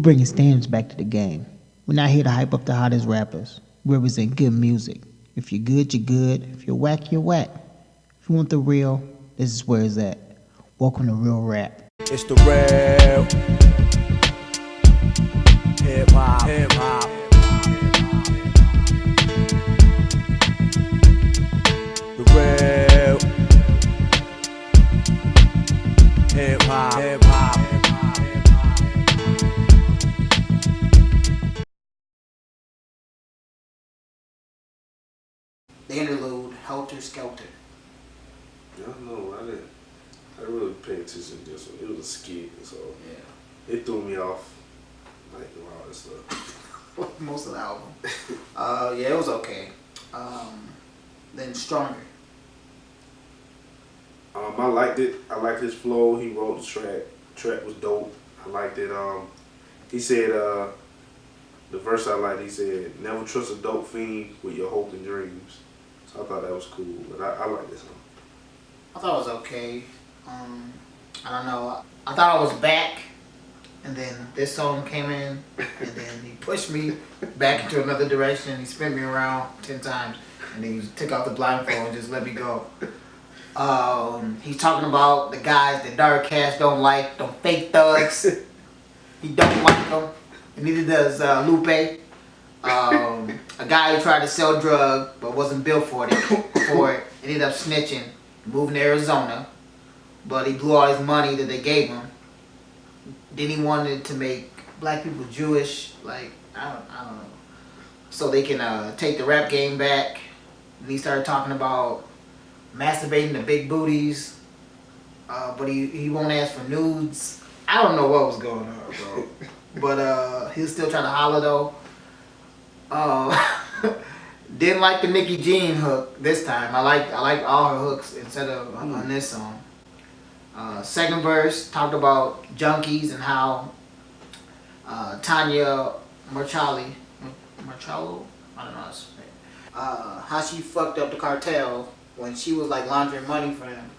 Bringing standards back to the game. We're not here to hype up the hottest rappers. We represent good music. If you're good, you're good. If you're whack, you're whack. If you want the real, this is where it's at. Welcome to Real Rap. It's the real hip hop. The real hip hop. The interlude, Helter Skelter. I don't know. I really paid attention to this one. It was a skit, so Yeah. it threw me off. Like all this stuff. Most of the album. Yeah, it was okay. Then Stronger. I liked it. I liked his flow. He wrote the track. The track was dope. I liked it. He said the verse I liked. He said, "Never trust a dope fiend with your hope and dreams." So I thought that was cool. But I like this song. I thought it was okay. I don't know. I thought I was back, and then this song came in, and then he pushed me back into another direction. He spin me around 10 times, and then he took out the blindfold and just let me go. He's talking about the guys that Dark Cash don't like, them fake thugs. He don't like them, and neither does Lupe. A guy who tried to sell drugs but wasn't built for it, ended up snitching, moving to Arizona, but he blew all his money that they gave him. Then he wanted to make black people Jewish, like I don't know, so they can take the rap game back. And he started talking about masturbating to big booties, but he won't ask for nudes. I don't know what was going on, bro. But he was still trying to holler though. Didn't like the Nicki Jean hook this time. I like all her hooks instead of on this song. Second verse talked about junkies and how Tanya Marcello, I don't know how to say it. How she fucked up the cartel when she was like laundering money for them.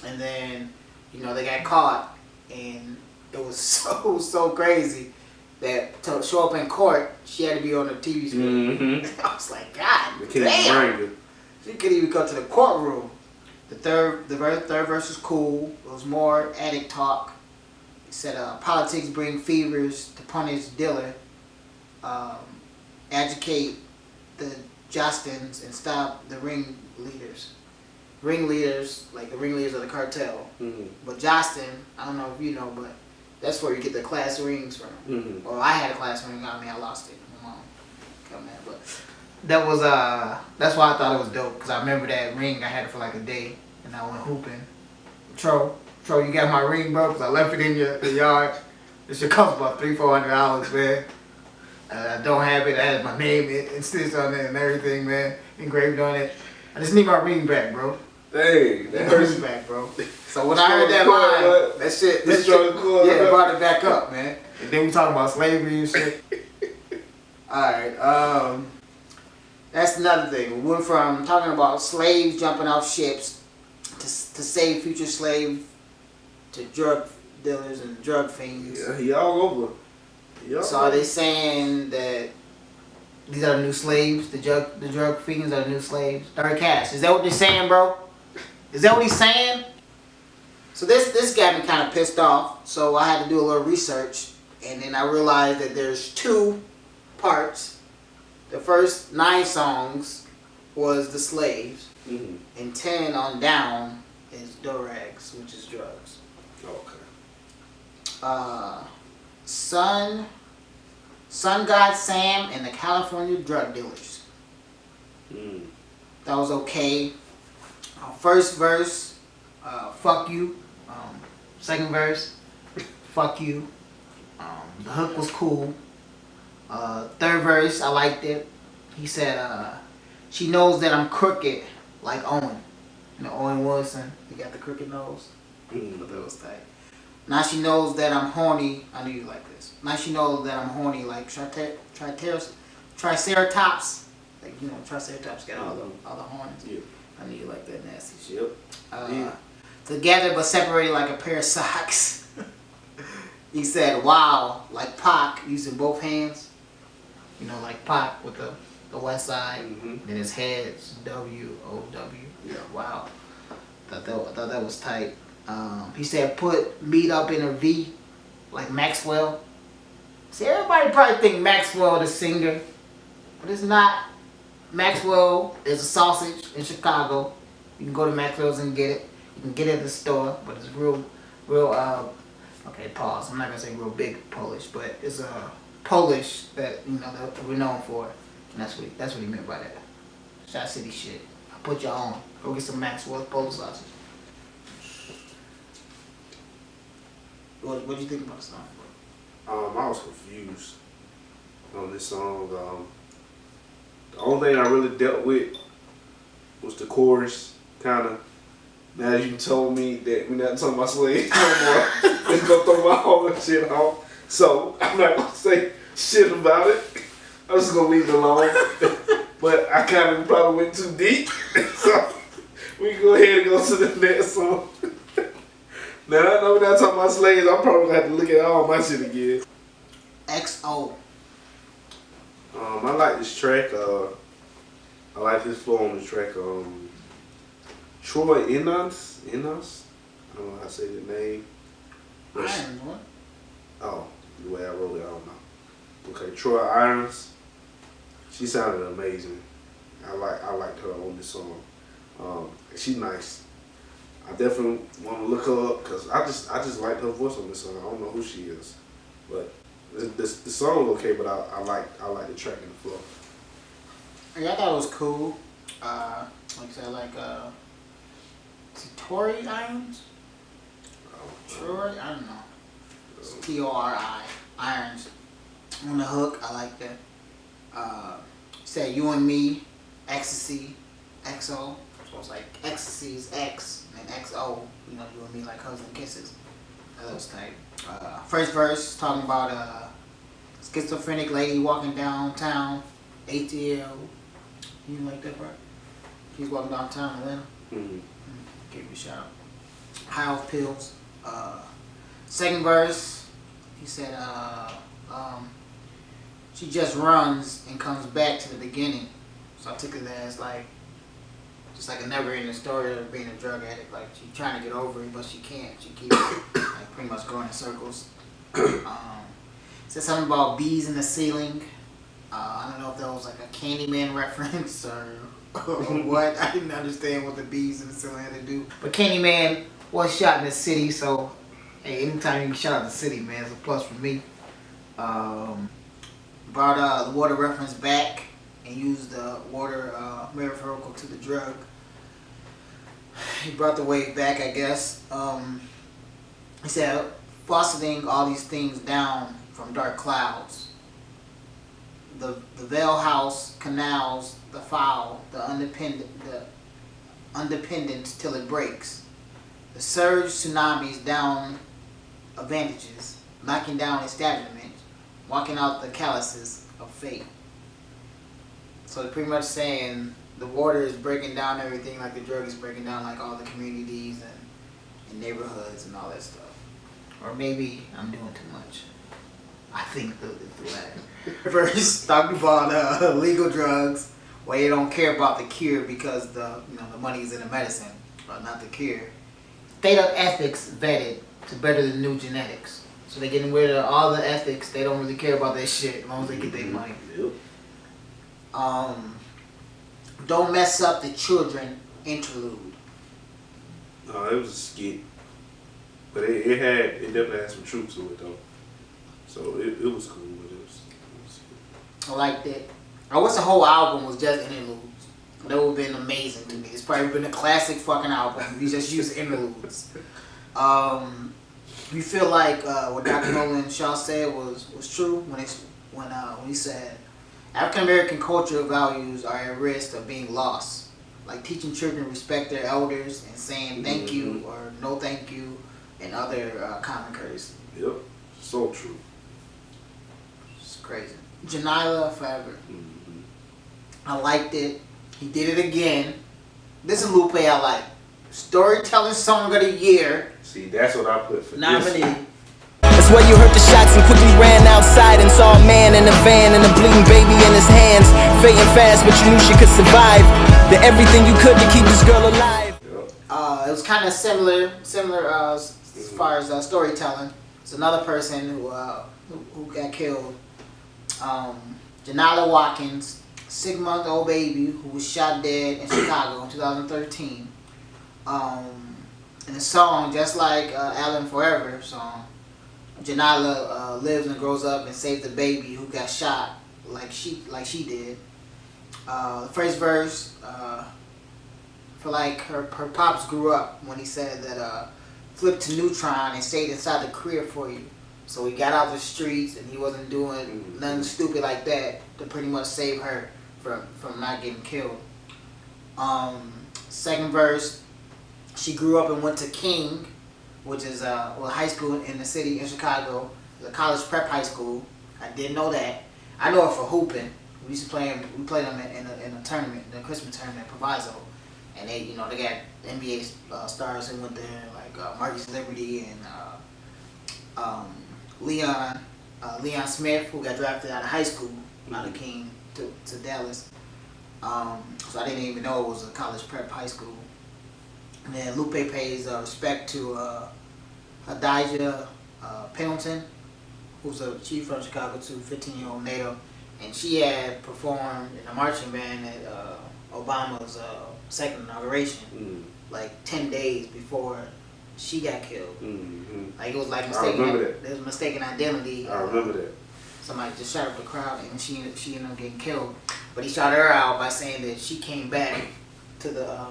And then, they got caught, and it was so crazy that to show up in court, she had to be on the TV screen. I was like, God damn! She couldn't even go to the courtroom. The third verse was cool. It was more addict talk. It said, politics bring fevers to punish dealer, educate the Justins and stop the ringleaders. Ringleaders, like the ringleaders of the cartel. But Justin, I don't know if you know, but that's where you get the class rings from. Well, I had a class ring. I lost it. My mom got mad, but that was that's why I thought it was dope, because I remember that ring. I had it for like a day, and I went hooping. Tro, you got my ring, bro? Because I left it in the yard. It should cost about $300-400, man. I don't have it. I had my name and stitched on it and everything, man, engraved on it. I just need my ring back, bro. Dang, that hurts. Ring back, bro. So when I heard that line, that shit, it brought it back up, man. And then we talking about slavery and shit. Alright, that's another thing. We went from talking about slaves jumping off ships to save future slaves to drug dealers and drug fiends. Yeah, he all over. So are they saying that these are the new slaves? The drug fiends are the new slaves? Dark Cash, is that what they're saying, bro? Is that what he's saying? So this got me kind of pissed off. So I had to do a little research, and then I realized that there's 2 parts. The first 9 songs was the slaves, and 10 on down is Drogas, which is drugs. Okay. Sun God Sam and the California Drug Dealers. That was okay. First verse, fuck you. Second verse, fuck you. The hook was cool. Third verse, I liked it. He said, she knows that I'm crooked like Owen. Owen Wilson. He got the crooked nose. But that was tight. Now she knows that I'm horny. I knew you like this. Now she knows that I'm horny like Triceratops. Like, Triceratops got all the horns. Yeah. I knew you like that nasty shit. Yep. Together but separated like a pair of socks. He said, wow, like Pac using both hands. You know, like Pac with the west side. Mm-hmm. Then his head's W-O-W. Yeah, wow. Thought that was tight. He said, put meat up in a V, like Maxwell. See, everybody probably think Maxwell the singer, but it's not. Maxwell is a sausage in Chicago. You can go to Maxwell's and get it. You can get it at the store, but it's real, okay, pause. I'm not gonna say real big Polish, but it's a Polish that, you know, that we're known for. And that's what he meant by that. Shot City shit. I put you on. Go get some Maxwell's Polish sausage. What do you think about the song? I was confused on this song. The only thing I really dealt with was the chorus, kind of. Now you told me that we're not talking about slaves no more. Let's go throw my whole shit off. So I'm not gonna say shit about it. I'm just gonna leave it alone. But I kind of probably went too deep. So we can go ahead and go to the next song. Now I know we're not talking about slaves. I'm probably gonna have to look at all my shit again. XO. I like this track. I like this flow on the track. Troy Enos. I don't know how to say the name. Irons, what? Oh, the way I wrote it, I don't know. Okay, Troy Irons. She sounded amazing. I liked her on this song. She's nice. I definitely want to look her up because I just liked her voice on this song. I don't know who she is, but the song was okay. But I like the track and the flow. Yeah, I thought it was cool. Like I said, like Tori Irons? Troy? I don't know. It's T-O-R-I. Irons. On the hook, I like that. Said you and me, ecstasy, XO. So it's like ecstasy is X and XO. You know, you and me like hugs and kisses. That was tight. First verse talking about a schizophrenic lady walking downtown, ATL. You like that part? He's walking downtown Atlanta. Mm-hmm. Give you a shout out. High off pills. Second verse, he said, she just runs and comes back to the beginning. So I took it as like, just like a never-ending story of being a drug addict. Like she's trying to get over it, but she can't. She keeps like pretty much going in circles. Said something about bees in the ceiling. I don't know if that was like a Candyman reference or what. I didn't understand what the bees in the ceiling had to do. But Candyman was shot in the city, so hey, anytime you can shout out the city, man, it's a plus for me. Brought the water reference back and used the water metaphorical to the drug. He brought the wave back, I guess. He said, fauceting all these things down from dark clouds. The Vale House, canals, the foul, the undependent till it breaks. The surge tsunamis down advantages, knocking down establishment, walking out the calluses of fate. So they're pretty much saying the water is breaking down everything like the drug is breaking down like all the communities and neighborhoods and all that stuff. Or maybe I'm doing too much. I think the latter. First, talking about legal drugs, where you don't care about the cure because the money is in the medicine, but not the cure. State of ethics vetted to better the new genetics. So they're getting rid of all the ethics. They don't really care about that shit as long as they get their money. Don't mess up the children interlude. No, it was a skit, but it definitely had some truth to it though. So it was cool. I liked it. I wish the whole album was just interludes. That would have been amazing to me. It's probably been a classic fucking album. We just use interludes. You feel like what Dr. Nolan Shaw said was true when he said African American cultural values are at risk of being lost. Like teaching children to respect their elders and saying thank you or no thank you and other common courtesy. Yep, so true. It's crazy. Janila Forever. I liked it. He did it again. This is Lupe I like. Storytelling Song of the Year. See, that's what I put for nominee. this. where you heard the shots and quickly ran outside and saw a man in a van and a bleeding baby in his hands, fading fast, but you knew she could survive. Did everything you could to keep this girl alive. It was kind of similar as far as storytelling. It's another person who got killed. Janila Watkins, 6-month-old baby who was shot dead in Chicago in 2013. In the song, just like Alan Forever song, Janila lives and grows up and saves the baby who got shot like she did. The first verse, for like her pops grew up when he said that flipped to neutron and stayed inside the crib for you. So he got out the streets and he wasn't doing nothing stupid like that to pretty much save her from not getting killed. Second verse, she grew up and went to King, which is high school in the city in Chicago, the college prep high school. I didn't know that. I know it for hooping. We used to play them. We played them in a tournament, the Christmas tournament, Proviso, and they got NBA stars who went there like Marcus Liberty and Leon Smith, who got drafted out of high school, out of King to Dallas. So I didn't even know it was a college prep high school. And then Lupe pays respect to Adijah Pendleton, who's a chief from Chicago too, 15-year-old native. And she had performed in a marching band at Obama's second inauguration, like 10 days before she got killed. Like it was like mistaken identity. I remember that. Somebody just shot up the crowd and she ended up getting killed. But he shot her out by saying that she came back to the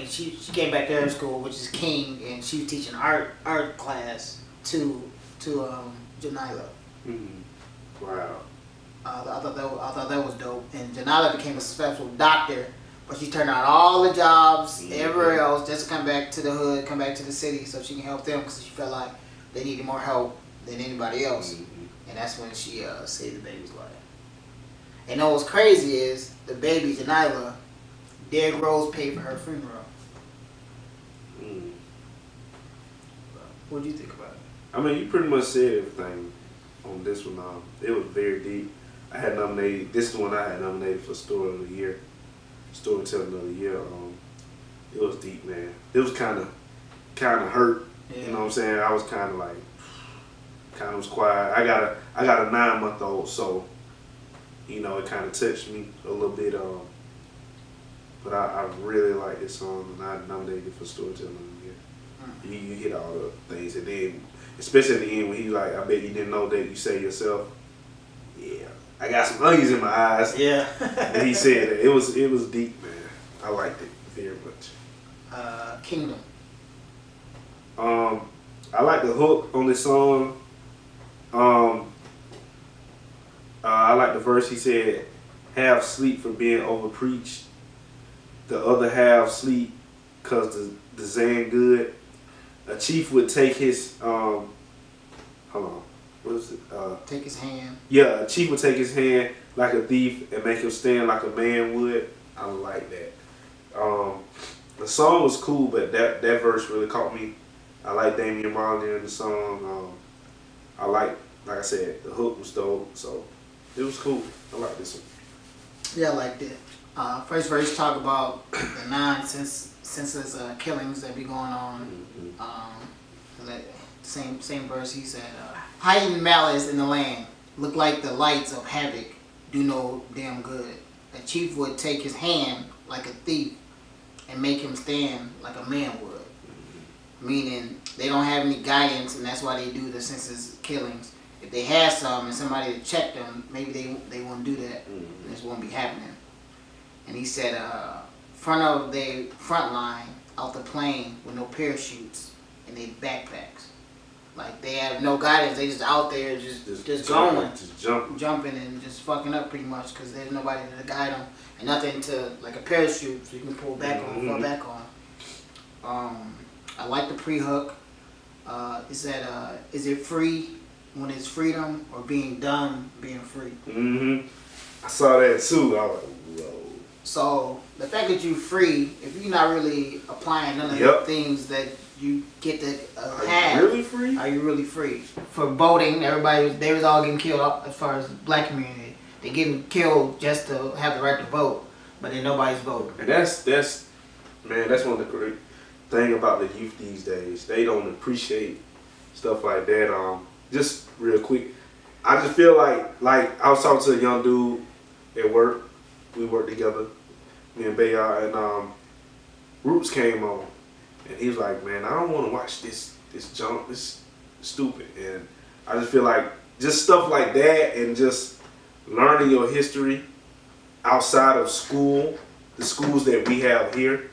she came back to her school, which is King, and she was teaching art class to Janila. Wow. I thought that was dope. And Janila became a successful doctor, but she turned out all the jobs everywhere else just to come back to the hood, come back to the city, so she can help them because she felt like they needed more help than anybody else. And that's when she saved the baby's life. And what's crazy is the baby Janila, Derrick Rose paid for her funeral. What do you think about it? I mean, you pretty much said everything on this one. It was very deep. I had nominated. This is the one I had nominated for Story of the Year, Storytelling of the Year. It was deep, man. It was kind of hurt. Yeah. You know what I'm saying? I was kind of was quiet. I got a 9-month-old, so it kind of touched me a little bit. But I really like this song, and I nominated it for Storytelling of the Year. You hit all the things, and then especially at the end when he like, I bet you didn't know that you say yourself, yeah, I got some onions in my eyes. Yeah. And he said that it was deep, man. I liked it very much. Kingdom. I like the hook on this song. I like the verse. He said, "Half sleep for being over preached, the other half sleep cause the Zan good. A chief would take his hold on, what is it? Take his hand. Yeah, a chief would take his hand like a thief and make him stand like a man would." I like that. The song was cool, but that verse really caught me. I like Damian Marley in the song. I like I said, the hook was dope, so it was cool. I like this one. Yeah, I liked it. First verse talk about the senseless killings that be going on. Same verse he said, hiding malice in the land, look like the lights of havoc, do no damn good. A chief would take his hand like a thief and make him stand like a man would. Meaning they don't have any guidance, and that's why they do the senseless killings. If they had some and somebody to check them, maybe they wouldn't do that. And this won't be happening. And he said, front line out the plane with no parachutes and they backpacks. Like they have no guidance. They just out there just going, jumping and just fucking up pretty much because there's nobody to guide them and nothing to like a parachute so you can pull back on, fall back on. I like the pre-hook. It said, is it free when it's freedom or being dumb being free? I saw that too. I was like, whoa. So the fact that you're free, if you're not really applying none of the things that you get to Are have. you really free? Are you really free? For voting, they was all getting killed as far as the black community. They getting killed just to have the right to vote, but then nobody's voting. And that's one of the great thing about the youth these days. They don't appreciate stuff like that. Just real quick, I just feel like I was talking to a young dude at work. We worked together, me and Bayard, and Roots came on, and he was like, "Man, I don't want to watch this junk. This stupid." And I just feel like just stuff like that, and just learning your history outside of school, the schools that we have here,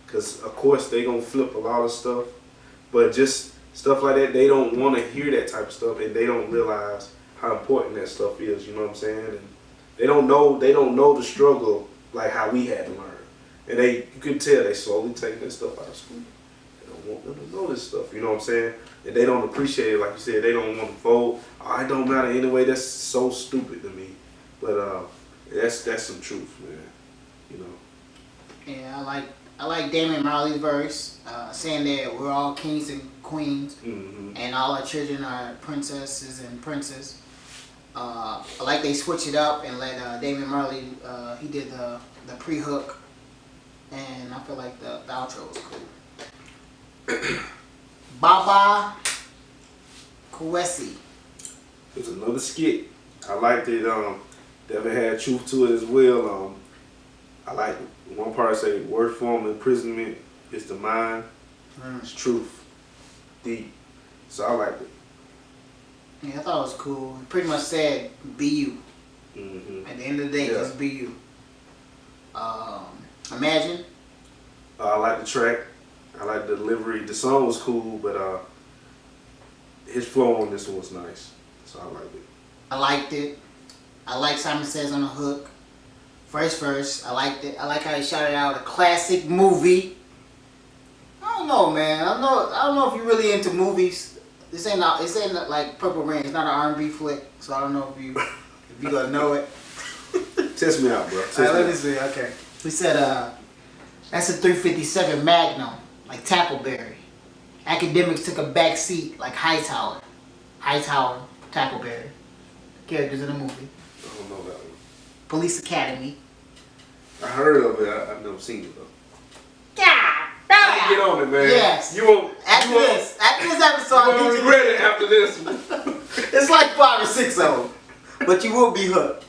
because of course they gonna flip a lot of stuff, but just stuff like that, they don't want to hear that type of stuff, and they don't realize how important that stuff is. You know what I'm saying? And they don't know the struggle like how we had to learn, and you can tell they slowly taking that stuff out of school. They don't want them to know this stuff. You know what I'm saying? And they don't appreciate it, like you said. They don't want to vote. Oh, it don't matter anyway. That's so stupid to me. But that's some truth, man. You know. Yeah, I like Damian Marley's verse, saying that we're all kings and queens, and all our children are princesses and princes. I like they switch it up and let Damian Marley. He did the pre-hook, and I feel like the outro was cool. Baba Kwesi. It's another skit. I liked it. Definitely had truth to it as well. I like one part say worst form of imprisonment is the mind. It's truth. Deep. So I liked it. Yeah, I thought it was cool. It pretty much said be you. At the end of the day, just be you. Imagine. I like the track. I like the delivery. The song was cool, but his flow on this one was nice. So I liked it. I liked it. I like Simon Says on the hook. First verse, I liked it. I like how he shouted out a classic movie. I don't know, man. I don't know if you're really into movies. This ain't like Purple Rain. It's not an R&B flick, so I don't know if you gonna know it. Test me out, bro. Let me see. Okay. He said, that's a 357 Magnum, like Tackleberry. Academics took a back seat like Hightower. Hightower, Tackleberry. Characters in the movie. I don't know that one. Police Academy. I heard of it. I've never seen it though. Yeah. I can get on it, man. Yes. You won't. After this episode, You won't regret it after this one. It's like 5 or 6 of them, but you will be hooked.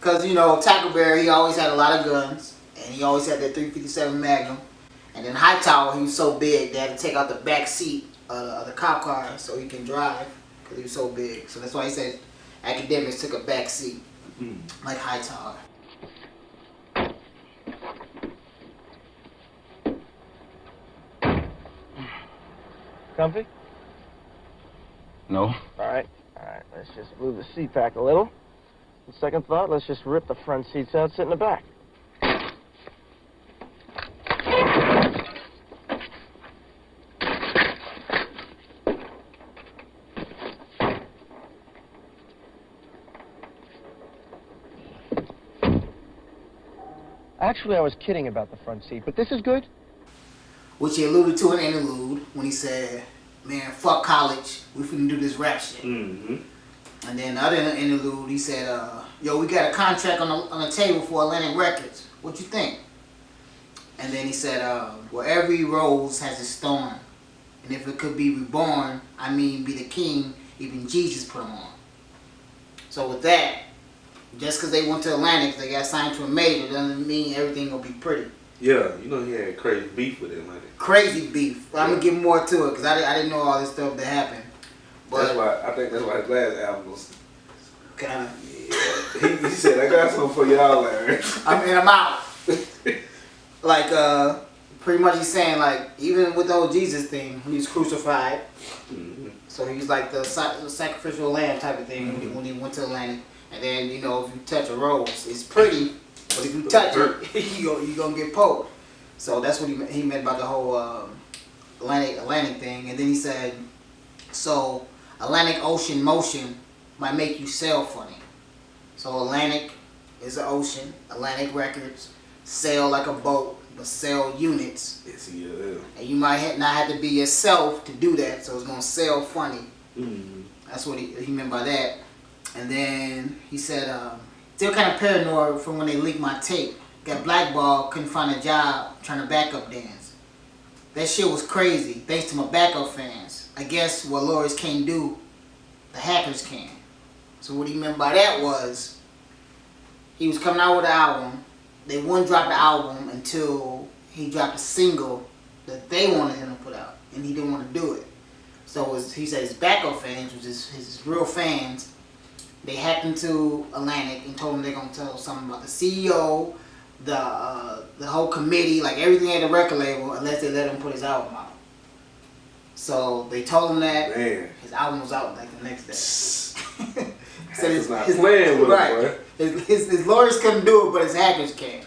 Cause you know Tackleberry, he always had a lot of guns, and he always had that 357 Magnum. And then Hightower, he was so big they had to take out the back seat of the cop car so he can drive, cause he was so big. So that's why he said academics took a back seat, like Hightower. Comfy? No. All right, let's just move the seat back a little. On second thought, let's just rip the front seats out, sit in the back. Actually, I was kidding about the front seat, but this is good. Which he alluded to in an interlude when he said, man, fuck college, we finna do this rap shit. And then the other interlude, he said, yo, we got a contract on the table for Atlantic Records. What you think? And then he said, well, every rose has its thorn. And if it could be reborn, I mean be the king, even Jesus put him on. So with that, just because they went to Atlantic, they got signed to a major, doesn't mean everything will be pretty. Yeah, you know he had crazy beef with Atlantic. Crazy beef. But I'm going to get more to it because I didn't know all this stuff that happened. But I think that's why his last album was kind of. He said, I got something for y'all, Larry. I'm out. Like, pretty much he's saying, like, even with the whole Jesus thing, he was crucified. So he's like the sacrificial lamb type of thing when he went to Atlantic. And then, you know, if you touch a rose, it's pretty, but if you touch it, you're going to get poked. So that's what he meant by the whole Atlantic thing. And then he said, so Atlantic Ocean motion might make you sail funny. So Atlantic is an ocean, Atlantic Records, sail like a boat, but sell units. Yes, yeah. And you might not have to be yourself to do that, so it's gonna sell funny. Mm-hmm. That's what he meant by that. And then he said, still kind of paranoid from when they leaked my tape. Got blackballed, couldn't find a job, trying to backup dance. That shit was crazy, thanks to my backup fans. I guess what lawyers can't do, the hackers can. So what he meant by that was, he was coming out with an album. They wouldn't drop the album until he dropped a single that they wanted him to put out, and he didn't want to do it. So he said his backup fans, which is his real fans, they hacked into Atlantic and told him they're gonna tell something about the CEO, the whole committee, like everything at the record label, unless they let him put his album out. So they told him that. Man. His album was out like the next day. So he's not playing with it, boy. His lawyers couldn't do it, but his hackers can.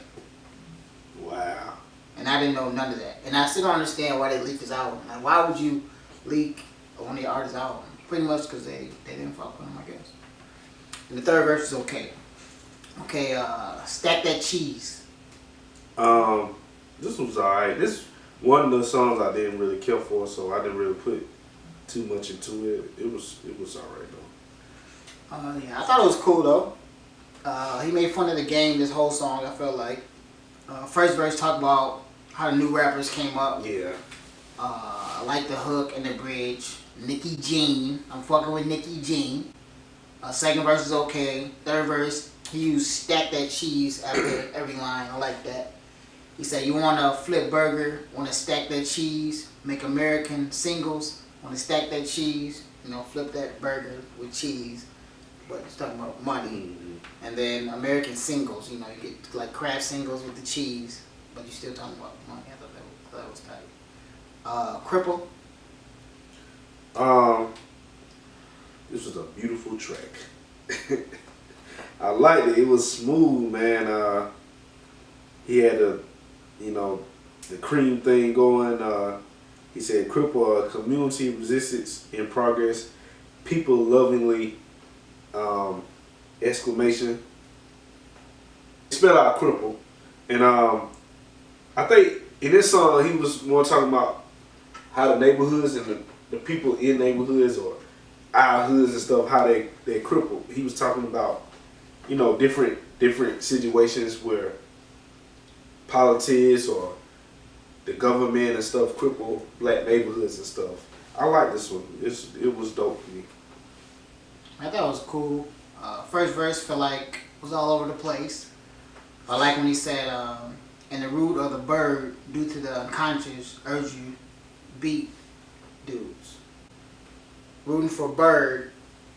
Wow. And I didn't know none of that. And I still don't understand why they leaked his album. Like, why would you leak one of your artist's album? Pretty much because they didn't fuck with him, I guess. And the third verse is okay. Okay, Stack That Cheese. This was alright. This one of the songs I didn't really care for, so I didn't really put too much into it. It was alright though. Yeah, I thought it was cool though. He made fun of the game this whole song, I felt like. First verse talked about how the new rappers came up. Yeah. I like the hook and the bridge. Nicki Jean. I'm fucking with Nicki Jean. Second verse is okay. Third verse, he used Stack That Cheese after every line. I like that. He said, you want to flip burger, want to stack that cheese, make American singles, want to stack that cheese, you know, flip that burger with cheese. But he's talking about money. Mm-hmm. And then American singles, you know, you get like craft singles with the cheese, but you're still talking about money. I thought that was tight. Cripple. This was a beautiful track. I liked it. It was smooth, man. He had the cream thing going. He said, "Cripple, community resistance in progress. People lovingly!" Exclamation. Spell out cripple, and I think in this song he was more talking about how the neighborhoods and the people in neighborhoods or our hoods and stuff, how they crippled. He was talking about, you know, different situations where politics or the government and stuff cripple black neighborhoods and stuff. I like this one. It was dope for me. I thought it was cool. First verse felt like was all over the place. I like when he said, "In the root of the bird, due to the unconscious, urge you beat dudes." Rooting for Bird,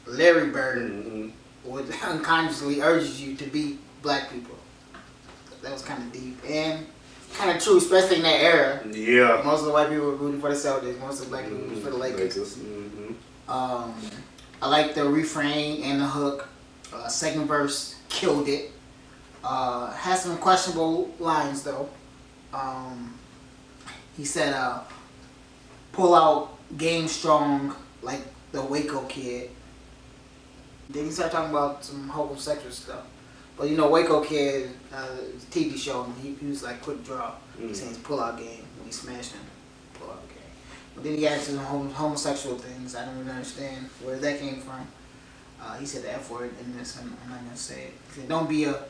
Larry Bird, would unconsciously urges you to beat black people. That was kind of deep and kind of true, especially in that era. Yeah. Most of the white people were rooting for the Celtics. Most of the black people were for the Lakers. I like the refrain and the hook. Second verse killed it. Has some questionable lines though. He said, "Pull out game strong like the Waco kid." Then he started talking about some homosexual stuff. But you know, Waco Kid, TV show, he was like quick draw. He's saying his pull-out game when he smashed him. Pull-out game. But then he got into some homosexual things. I don't even understand where that came from. He said the F word in this. I'm not going to say it. He said, "Don't be a,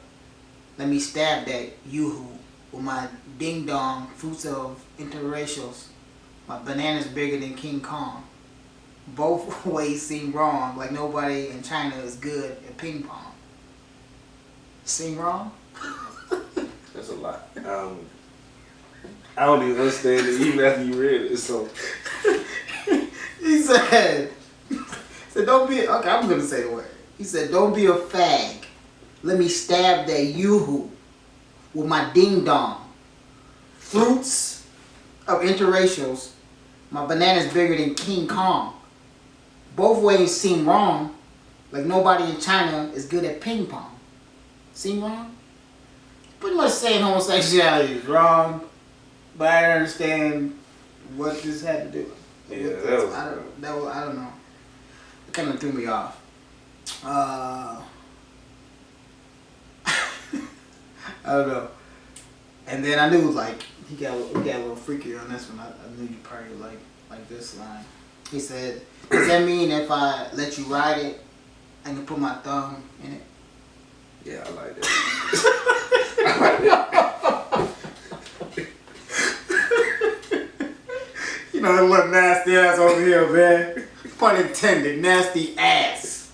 let me stab that yoo-hoo with my ding-dong fruits of interracials. My banana's bigger than King Kong. Both ways seem wrong, like nobody in China is good at ping pong." Seem wrong? That's a lot. I don't even understand it even after you read it. So He said, "Don't be," okay, I'm going to say the word. He said, "Don't be a fag. Let me stab that yoo-hoo with my ding-dong. Fruits of interracials. My banana's bigger than King Kong. Both ways seem wrong, like nobody in China is good at ping pong." Seem wrong? Pretty much saying homosexuality is wrong, but I don't understand what this had to do. Yeah, I don't know. It kind of threw me off. I don't know. And then I knew, like, he got a little freakier on this one. I knew you probably like this line. He said, "Does that mean if I let you ride it, I can put my thumb in it?" Yeah, I like that. I like that. You know that little nasty ass over here, man. Pun intended, nasty ass.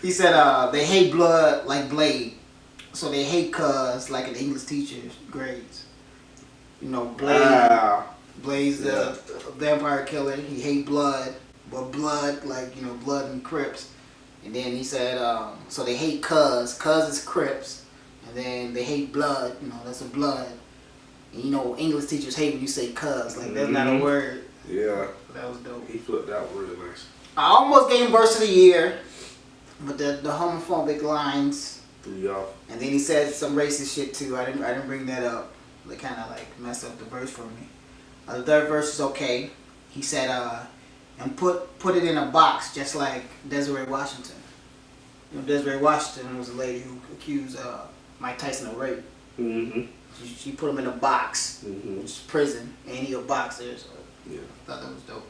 He said they hate blood like Blade, so they hate cuz like an English teacher's grades. You know, Blade's the vampire killer. He hate blood, but blood like blood and Crips. And then he said so they hate cuz is Crips, and then they hate blood. That's a blood. And English teachers hate when you say cuz, like that's not a word. Yeah. That was dope. He flipped out really nice. I almost gave him verse of the year, but the homophobic lines. Threw you off. And then he said some racist shit too. I didn't bring that up. They kind of like messed up the verse for me. The third verse is okay. He said and put it in a box just like Desiree Washington. Desiree Washington was a lady who accused Mike Tyson of rape. Mm-hmm. She put him in a box, which is prison, and he a boxer. So yeah, I thought that was dope.